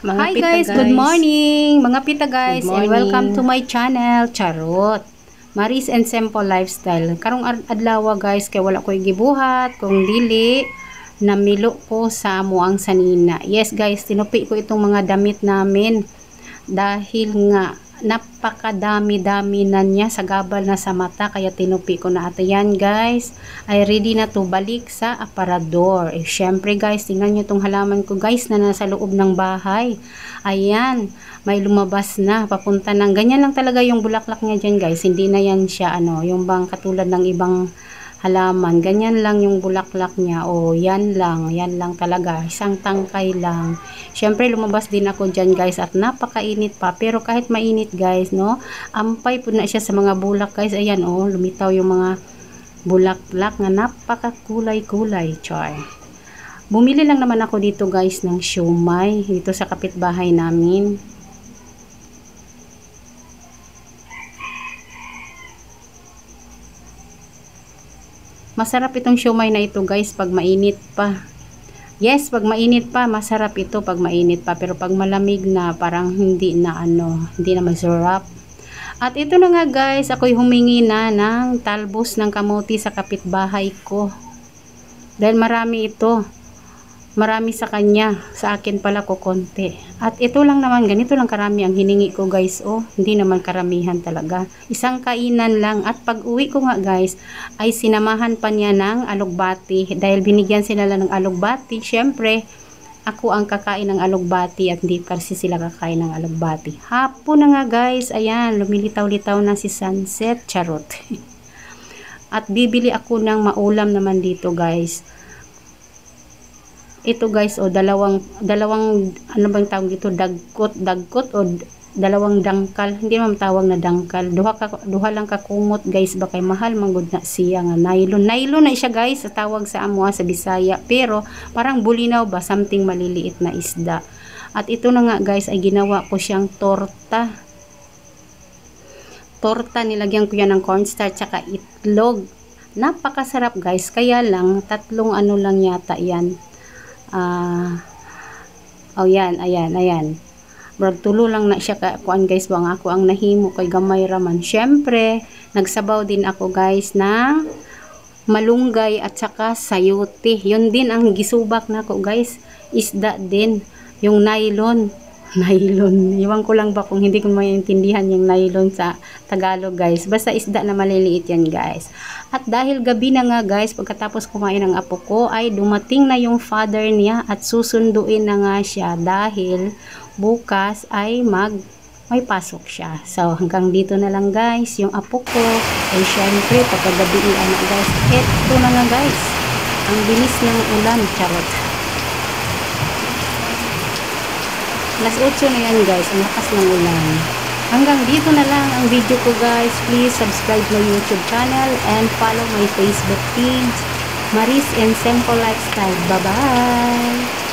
Mga Hi pita guys, good morning mga pita guys, and welcome to my channel, Charot Maris and Simple Lifestyle. Karong adlaw guys, kay wala ko'y gibuhat kung dili namilo ko sa amuang sanina. Yes guys, tinupi ko itong mga damit namin dahil nga napakadami-dami na niya sa gabal na sa mata, kaya tinupi ko na. At yan guys, ay ready na to balik sa aparador. Syempre guys, tingnan nyo tong halaman ko guys na nasa loob ng bahay. Ayan, may lumabas na papunta ng ganyan lang talaga yung bulaklak niya dyan guys. Hindi na yan siya yung bang katulad ng ibang halaman, ganyan lang yung bulaklak niya. Yan lang talaga, isang tangkay lang. Syempre lumabas din ako dyan guys, at napakainit pa, pero kahit mainit guys, ampay po na siya sa mga bulak guys. Ayan lumitaw yung mga bulaklak na napakakulay-kulay. Char, bumili lang naman ako dito guys ng siomai dito sa kapitbahay namin. Masarap itong siomai na ito guys pag mainit pa. Yes, pag mainit pa masarap ito pag mainit pa, pero pag malamig na parang hindi na masarap. At ito na nga guys, ako'y humingi na ng talbos ng kamote sa kapitbahay ko. Dahil marami ito. Marami sa kanya, sa akin pala ko konti. At ito lang naman, ganito lang karami ang hiningi ko guys. Hindi naman karamihan talaga. Isang kainan lang. At pag uwi ko nga guys, ay sinamahan pa niya ng alugbati. Dahil binigyan sila lang ng alugbati, syempre, ako ang kakain ng alugbati at hindi kasi sila kakain ng alugbati. Hapon na nga guys, ayan, lumilitaw-litaw na si sunset, charot. At bibili ako ng maulam naman dito guys. Ito guys, dalawang ano bang tawag dito, dagkot o dalawang dangkal. Hindi man tawag na dangkal. Duha lang ka kumot guys, bakay mahal manggod na siya nga nylon. Nylon na siya guys, sa tawag sa amo sa Bisaya, pero parang bulinaw ba, something maliliit na isda. At ito na nga guys, ay ginawa ko siyang torta. Nilagyan ko yan ng cornstarch tsaka itlog. Napakasarap guys, kaya lang tatlong lang yata yan. Ayan. Brag tulo lang na siya kuan guys, bang ako ang nahimo kay gamay raman. Syempre, nagsabaw din ako guys ng malunggay at saka sayote. Yun din ang gisubak nako guys. Isda din, yung nylon. Iwan ko lang ba kung hindi ko maintindihan yung nylon sa Tagalog guys. Basta isda na maliliit yan guys. At dahil gabi na nga guys, pagkatapos kumain ng apo ko, ay dumating na yung father niya at susunduin na nga siya dahil bukas ay may pasok siya. So hanggang dito na lang guys yung apo ko. Ay syempre pagkagabi na guys, eto na nga guys, ang bilis ng ulan, charot. Alas 8 na yan guys, ang lakas ng ulan. Hanggang dito na lang ang video ko guys. Please subscribe my YouTube channel and follow my Facebook page, Maris and Simple Lifestyle. Bye bye!